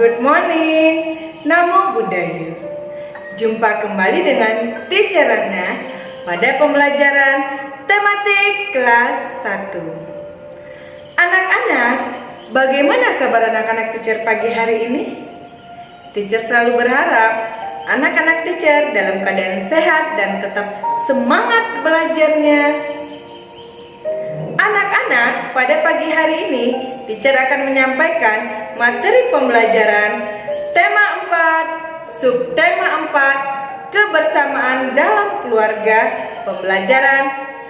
Good morning, Namo Buddhaya. Jumpa kembali dengan Teacher Ratna pada pembelajaran tematik kelas 1. Anak-anak, bagaimana kabar anak-anak teacher pagi hari ini? Teacher selalu berharap anak-anak teacher dalam keadaan sehat dan tetap semangat belajarnya. Anak-anak, pada pagi hari ini teacher akan menyampaikan materi pembelajaran tema 4, subtema 4, kebersamaan dalam keluarga, pembelajaran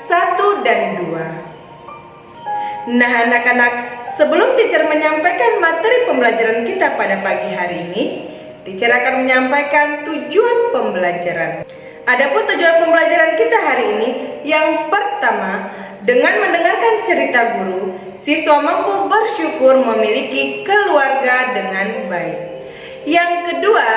1 dan 2. Nah anak-anak, sebelum teacher menyampaikan materi pembelajaran kita pada pagi hari ini, teacher akan menyampaikan tujuan pembelajaran. Adapun tujuan pembelajaran kita hari ini, yang pertama, dengan mendengarkan cerita guru, siswa mampu bersyukur memiliki keluarga dengan baik. Yang kedua,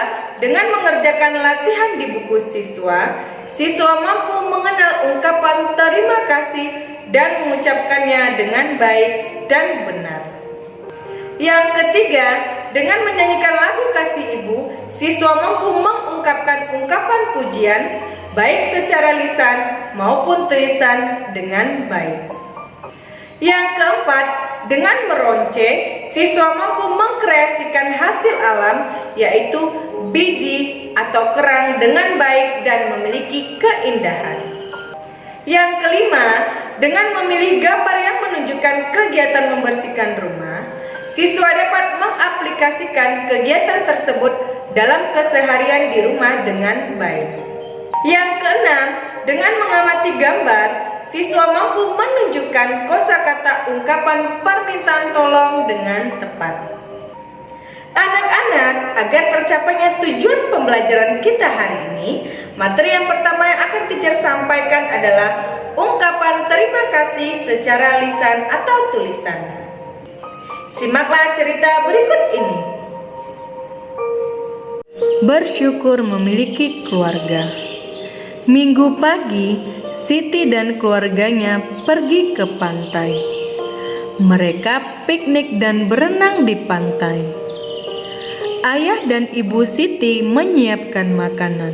dengan mengerjakan latihan di buku siswa, siswa mampu mengenal ungkapan terima kasih dan mengucapkannya dengan baik dan benar. Yang ketiga, dengan menyanyikan lagu kasih ibu, siswa mampu mengungkapkan ungkapan pujian baik secara lisan maupun tulisan dengan baik. Yang keempat, dengan meronceng, siswa mampu mengkreasikan hasil alam, yaitu biji atau kerang dengan baik dan memiliki keindahan. Yang kelima, dengan memilih gambar yang menunjukkan kegiatan membersihkan rumah, siswa dapat mengaplikasikan kegiatan tersebut dalam keseharian di rumah dengan baik. Yang keenam, dengan mengamati gambar, siswa mampu menunjukkan kosakata ungkapan permintaan tolong dengan tepat. Anak-anak, agar tercapainya tujuan pembelajaran kita hari ini, materi yang pertama yang akan teacher sampaikan adalah ungkapan terima kasih secara lisan atau tulisan. Simaklah cerita berikut ini. Bersyukur memiliki keluarga. Minggu pagi, Siti dan keluarganya pergi ke pantai. Mereka piknik dan berenang di pantai. Ayah dan ibu Siti menyiapkan makanan.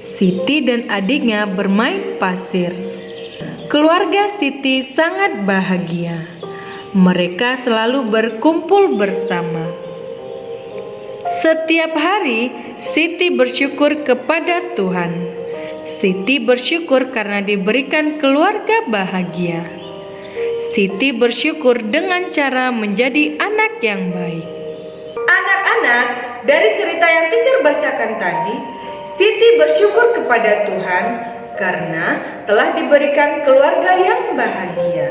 Siti dan adiknya bermain pasir. Keluarga Siti sangat bahagia. Mereka selalu berkumpul bersama. Setiap hari, Siti bersyukur kepada Tuhan. Siti bersyukur karena diberikan keluarga bahagia. Siti bersyukur dengan cara menjadi anak yang baik. Anak-anak, dari cerita yang teacher bacakan tadi, Siti bersyukur kepada Tuhan karena telah diberikan keluarga yang bahagia.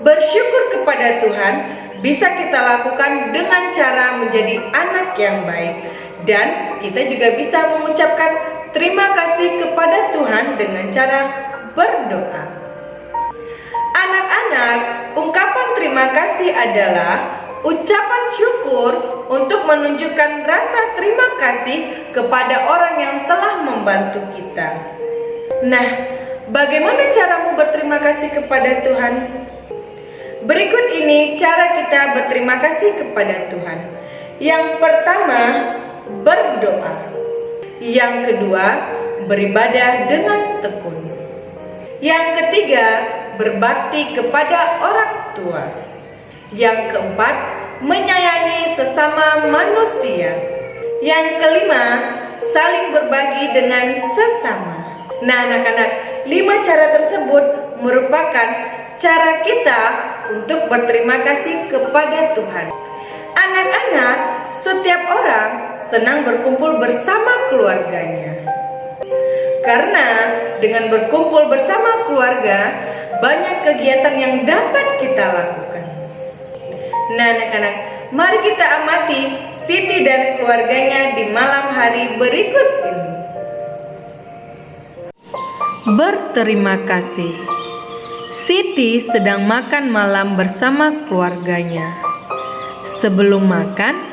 Bersyukur kepada Tuhan bisa kita lakukan dengan cara menjadi anak yang baik, dan kita juga bisa mengucapkan terima kasih kepada Tuhan dengan cara berdoa. Anak-anak, ungkapan terima kasih adalah ucapan syukur untuk menunjukkan rasa terima kasih kepada orang yang telah membantu kita. Nah, bagaimana caramu berterima kasih kepada Tuhan? Berikut ini cara kita berterima kasih kepada Tuhan. Yang pertama, berdoa. Yang kedua, beribadah dengan tekun. Yang ketiga, berbakti kepada orang tua. Yang keempat, menyayangi sesama manusia. Yang kelima, saling berbagi dengan sesama. Nah anak-anak, 5 cara tersebut merupakan cara kita untuk berterima kasih kepada Tuhan. Anak-anak, setiap orang senang berkumpul bersama keluarganya. Karena dengan berkumpul bersama keluarga, banyak kegiatan yang dapat kita lakukan. Nah anak-anak, mari kita amati Siti dan keluarganya di malam hari berikut ini. Berterima kasih. Siti sedang makan malam bersama keluarganya. Sebelum makan,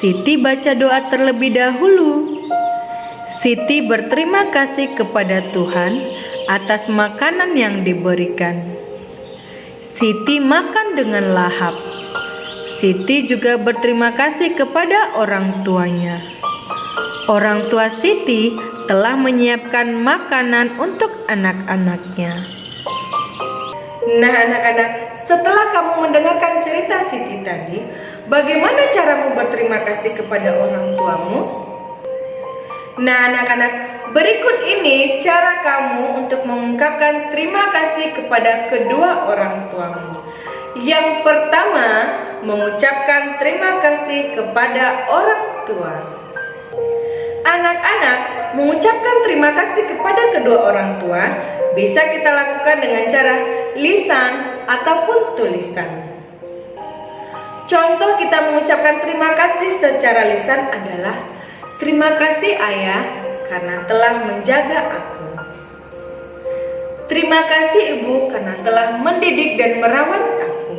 Siti baca doa terlebih dahulu. Siti berterima kasih kepada Tuhan atas makanan yang diberikan. Siti makan dengan lahap. Siti juga berterima kasih kepada orang tuanya. Orang tua Siti telah menyiapkan makanan untuk anak-anaknya. Nah anak-anak, setelah kamu mendengarkan cerita Siti tadi, bagaimana caramu berterima kasih kepada orang tuamu? Nah anak-anak, berikut ini cara kamu untuk mengungkapkan terima kasih kepada kedua orang tuamu. Yang pertama, mengucapkan terima kasih kepada orang tua. Anak-anak, mengucapkan terima kasih kepada kedua orang tua bisa kita lakukan dengan cara lisan ataupun tulisan. Contoh kita mengucapkan terima kasih secara lisan adalah terima kasih ayah karena telah menjaga aku. Terima kasih ibu karena telah mendidik dan merawat aku.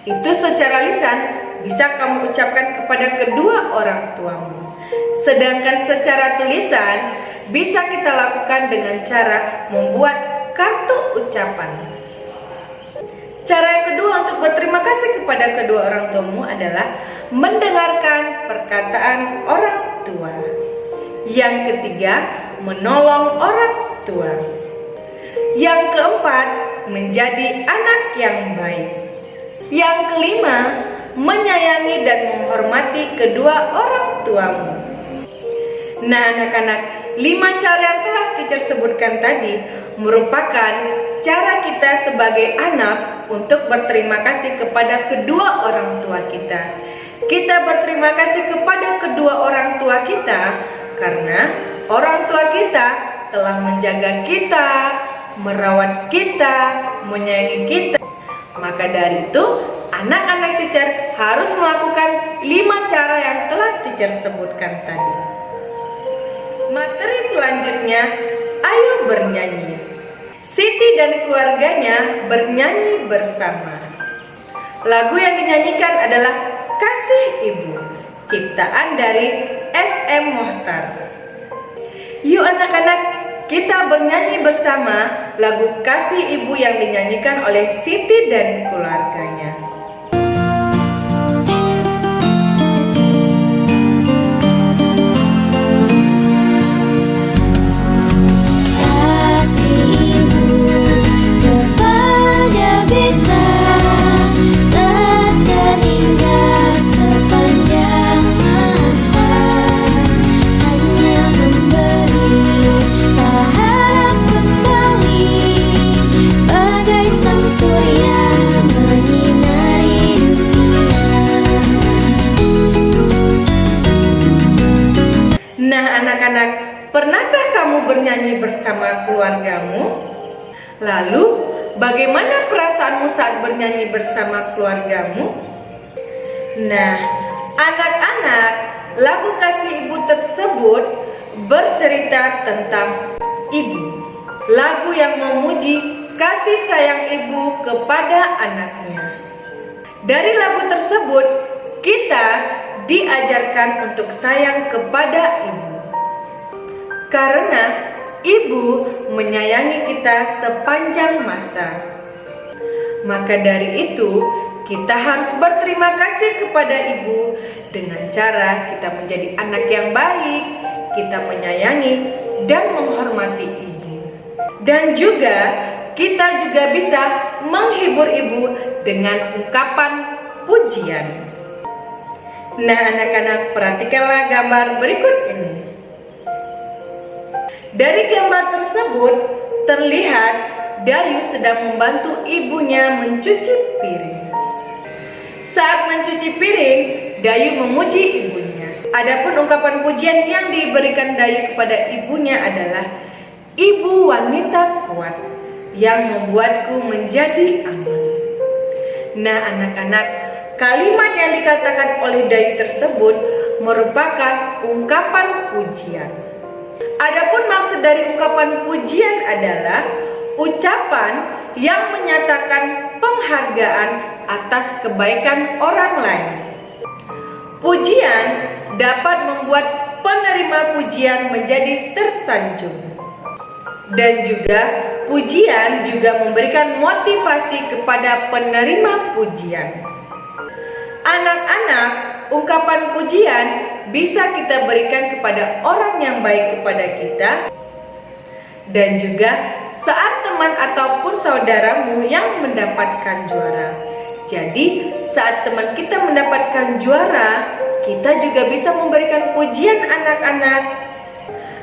Itu secara lisan bisa kamu ucapkan kepada kedua orang tuamu. Sedangkan secara tulisan bisa kita lakukan dengan cara membuat kartu ucapan. Cara yang kedua untuk berterima kasih kepada kedua orang tuamu adalah mendengarkan perkataan orang tua. Yang ketiga, menolong orang tua. Yang keempat, menjadi anak yang baik. Yang kelima, menyayangi dan menghormati kedua orang tuamu. Nah anak-anak, 5 cara yang telah teacher sebutkan tadi merupakan cara kita sebagai anak untuk berterima kasih kepada kedua orang tua kita. Kita berterima kasih kepada kedua orang tua kita karena orang tua kita telah menjaga kita, merawat kita, menyayangi kita. Maka dari itu, anak-anak teacher harus melakukan 5 cara yang telah teacher sebutkan tadi. Materi selanjutnya, ayo bernyanyi. Siti dan keluarganya bernyanyi bersama. Lagu yang dinyanyikan adalah Kasih Ibu, ciptaan dari S.M. Mohtar. Yuk anak-anak, kita bernyanyi bersama lagu Kasih Ibu yang dinyanyikan oleh Siti dan keluarganya. Nah anak-anak, pernahkah kamu bernyanyi bersama keluargamu? Lalu, bagaimana perasaanmu saat bernyanyi bersama keluargamu? Nah, anak-anak, lagu Kasih Ibu tersebut bercerita tentang ibu. Lagu yang memuji kasih sayang ibu kepada anaknya. Dari lagu tersebut, kita diajarkan untuk sayang kepada ibu. Karena ibu menyayangi kita sepanjang masa. Maka dari itu, kita harus berterima kasih kepada ibu dengan cara kita menjadi anak yang baik, kita menyayangi dan menghormati ibu. Dan juga kita juga bisa menghibur ibu dengan ungkapan pujian. Nah anak-anak, perhatikanlah gambar berikut ini. Dari gambar tersebut terlihat Dayu sedang membantu ibunya mencuci piring. Saat mencuci piring, Dayu memuji ibunya. Adapun ungkapan pujian yang diberikan Dayu kepada ibunya adalah, "Ibu wanita kuat yang membuatku menjadi aman." Nah anak-anak, kalimat yang dikatakan oleh Dayu tersebut merupakan ungkapan pujian. Adapun maksud dari ungkapan pujian adalah ucapan yang menyatakan penghargaan atas kebaikan orang lain. Pujian dapat membuat penerima pujian menjadi tersanjung. Dan juga pujian juga memberikan motivasi kepada penerima pujian. Anak-anak, ungkapan pujian bisa kita berikan kepada orang yang baik kepada kita, dan juga saat teman ataupun saudaramu yang mendapatkan juara. Jadi, saat teman kita mendapatkan juara, kita juga bisa memberikan pujian anak-anak.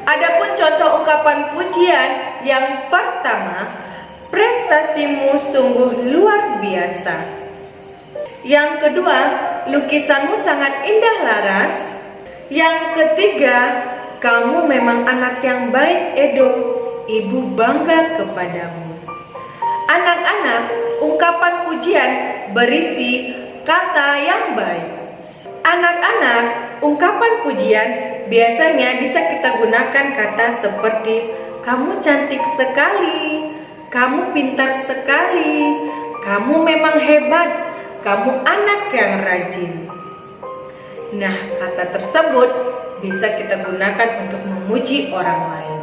Adapun contoh ungkapan pujian yang pertama, prestasimu sungguh luar biasa. Yang kedua, lukisanmu sangat indah Laras. Yang ketiga, kamu memang anak yang baik Edo, ibu bangga kepadamu. Anak-anak, ungkapan pujian berisi kata yang baik. Anak-anak, ungkapan pujian biasanya bisa kita gunakan kata seperti kamu cantik sekali, kamu pintar sekali, kamu memang hebat, kamu anak yang rajin. Nah, kata tersebut bisa kita gunakan untuk memuji orang lain.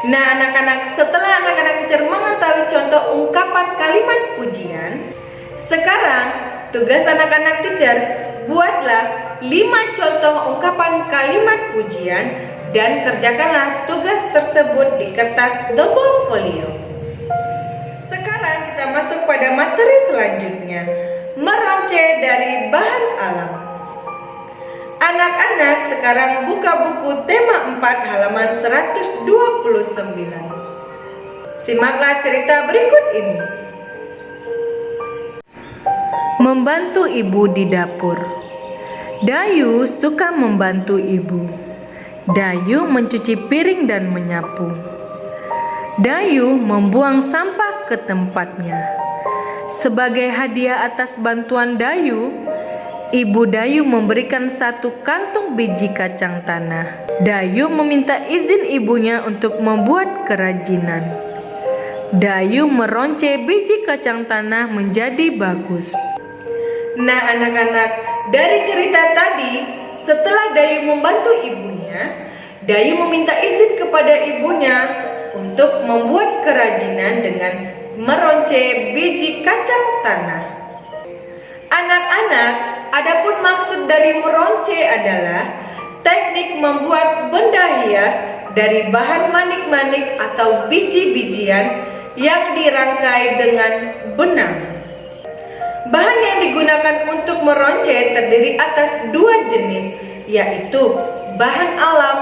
Nah, anak-anak, setelah anak-anak teacher mengetahui contoh ungkapan kalimat pujian, sekarang tugas anak-anak teacher, buatlah 5 contoh ungkapan kalimat pujian dan kerjakanlah tugas tersebut di kertas double folio. Sekarang kita masuk pada materi selanjutnya, meronce dari bahan alam. Anak-anak sekarang buka buku tema 4 halaman 129. Simaklah cerita berikut ini. Membantu ibu di dapur. Dayu suka membantu ibu. Dayu mencuci piring dan menyapu. Dayu membuang sampah ke tempatnya. Sebagai hadiah atas bantuan Dayu, Ibu Dayu memberikan 1 kantung biji kacang tanah. Dayu meminta izin ibunya untuk membuat kerajinan. Dayu meronce biji kacang tanah menjadi bagus. Nah, anak-anak, dari cerita tadi, setelah Dayu membantu ibunya, Dayu meminta izin kepada ibunya untuk membuat kerajinan dengan meronce biji kacang tanah. Anak-anak, adapun maksud dari meronce adalah teknik membuat benda hias dari bahan manik-manik atau biji-bijian yang dirangkai dengan benang. Bahan yang digunakan untuk meronce terdiri atas 2 jenis, yaitu bahan alam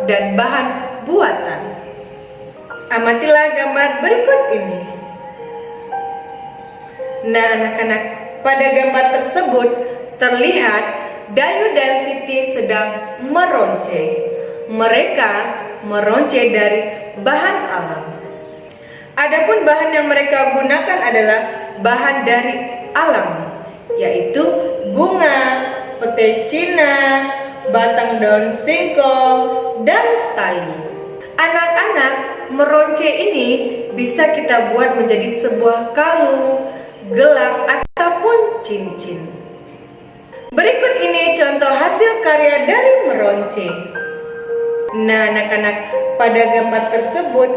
dan bahan buatan. Amatilah gambar berikut ini. Nah, anak-anak, pada gambar tersebut terlihat Dayu dan Siti sedang meronce. Mereka meronce dari bahan alam. Adapun bahan yang mereka gunakan adalah bahan dari alam, yaitu bunga, petai Cina, batang daun singkong, dan tali. Anak-anak, meronce ini bisa kita buat menjadi sebuah kalung, gelang, ataupun cincin. Berikut ini contoh hasil karya dari meronce. Nah, anak-anak, pada gambar tersebut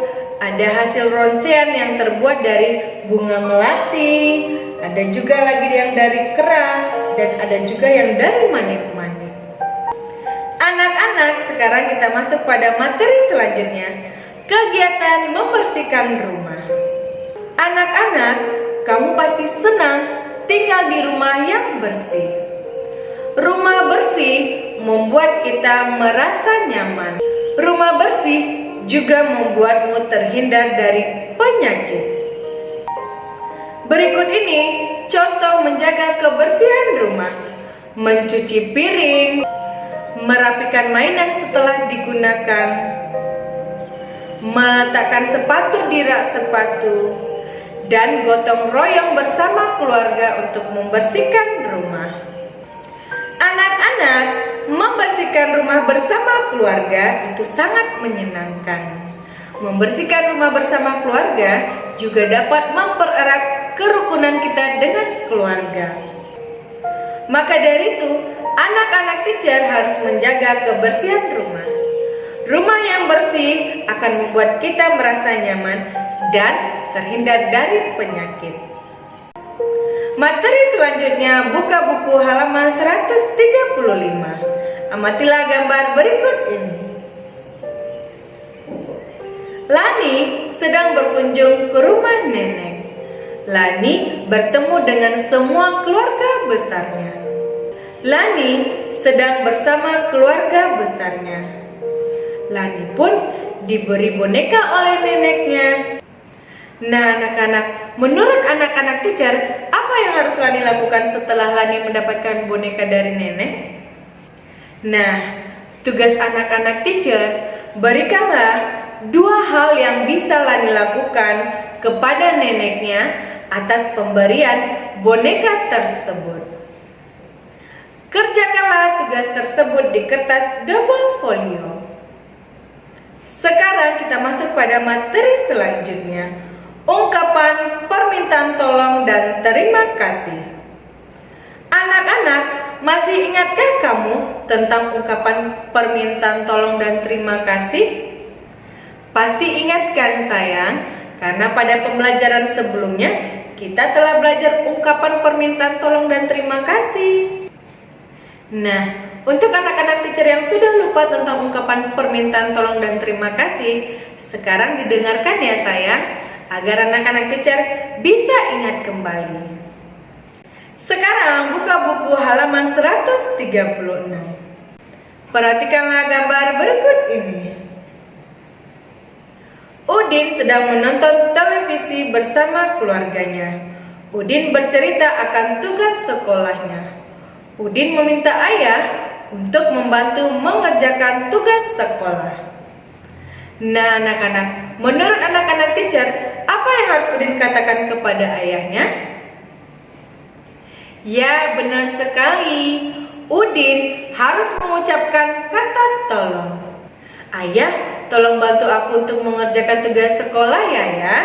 ada hasil roncean yang terbuat dari bunga melati, ada juga lagi yang dari kerang, dan ada juga yang dari manik-manik. Anak-anak, sekarang kita masuk pada materi selanjutnya, kegiatan membersihkan rumah. Anak-anak, kamu pasti senang tinggal di rumah yang bersih. Rumah bersih membuat kita merasa nyaman. Rumah bersih juga membuatmu terhindar dari penyakit. Berikut ini contoh menjaga kebersihan rumah: mencuci piring, merapikan mainan setelah digunakan, meletakkan sepatu di rak sepatu, dan gotong royong bersama keluarga untuk membersihkan rumah. Anak-anak, membersihkan rumah bersama keluarga itu sangat menyenangkan. Membersihkan rumah bersama keluarga juga dapat mempererat kerukunan kita dengan keluarga. Maka dari itu, anak-anak teacher harus menjaga kebersihan rumah. Rumah yang bersih akan membuat kita merasa nyaman dan terhindar dari penyakit. Materi selanjutnya buka buku halaman 135. Amatilah gambar berikut ini. Lani sedang berkunjung ke rumah nenek. Lani bertemu dengan semua keluarga besarnya. Lani sedang bersama keluarga besarnya. Lani pun diberi boneka oleh neneknya. Nah anak-anak, menurut anak-anak teacher, apa yang harus Lani lakukan setelah Lani mendapatkan boneka dari nenek? Nah, tugas anak-anak teacher, berikanlah 2 hal yang bisa Lani lakukan kepada neneknya atas pemberian boneka tersebut. Kerjakanlah tugas tersebut di kertas double folio. Sekarang kita masuk pada materi selanjutnya. Ungkapan permintaan tolong dan terima kasih. Anak-anak, masih ingatkah kamu tentang ungkapan permintaan tolong dan terima kasih? Pasti ingat kan sayang? Karena pada pembelajaran sebelumnya kita telah belajar ungkapan permintaan tolong dan terima kasih. Nah, untuk anak-anak teacher yang sudah lupa tentang ungkapan permintaan tolong dan terima kasih, sekarang didengarkan ya sayang, agar anak-anak teacher bisa ingat kembali. Sekarang buka buku halaman 136. Perhatikanlah gambar berikut ini. Udin sedang menonton televisi bersama keluarganya. Udin bercerita akan tugas sekolahnya. Udin meminta ayah untuk membantu mengerjakan tugas sekolah. Nah anak-anak, menurut anak-anak teacher, apa yang harus Udin katakan kepada ayahnya? Ya benar sekali, Udin harus mengucapkan kata tolong. Ayah, tolong bantu aku untuk mengerjakan tugas sekolah ya.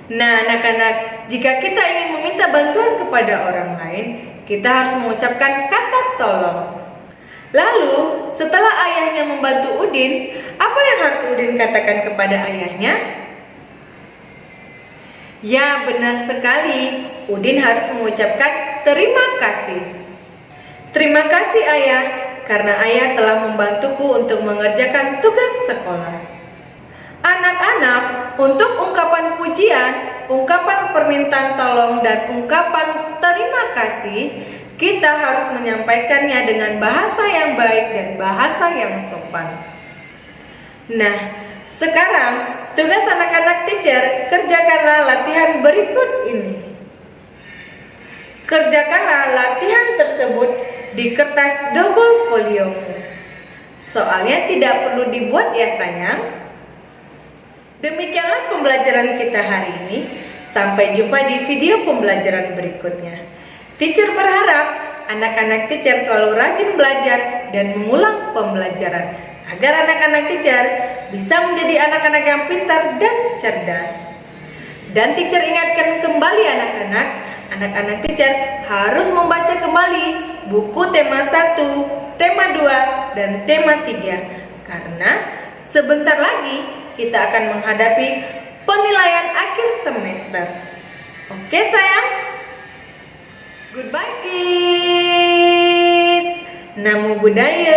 Nah anak-anak, jika kita ingin meminta bantuan kepada orang lain, kita harus mengucapkan kata tolong. Lalu setelah ayahnya membantu Udin, apa yang harus Udin katakan kepada ayahnya? Ya benar sekali, Udin harus mengucapkan terima kasih. Terima kasih ayah, karena ayah telah membantuku untuk mengerjakan tugas sekolah. Anak-anak, untuk ungkapan pujian, ungkapan permintaan tolong, dan ungkapan terima kasih, kita harus menyampaikannya dengan bahasa yang baik dan bahasa yang sopan. Nah, sekarang tugas anak-anak teacher, kerjakanlah latihan berikut ini. Kerjakanlah latihan tersebut di kertas double folio. Soalnya tidak perlu dibuat ya sayang. Demikianlah pembelajaran kita hari ini. Sampai jumpa di video pembelajaran berikutnya. Teacher berharap anak-anak teacher selalu rajin belajar dan mengulang pembelajaran agar anak-anak teacher bisa menjadi anak-anak yang pintar dan cerdas. Dan teacher ingatkan kembali anak-anak teacher harus membaca kembali buku tema 1, tema 2, dan tema 3 karena sebentar lagi kita akan menghadapi penilaian akhir semester. Oke sayang? Goodbye kids. Namo Buddhaya.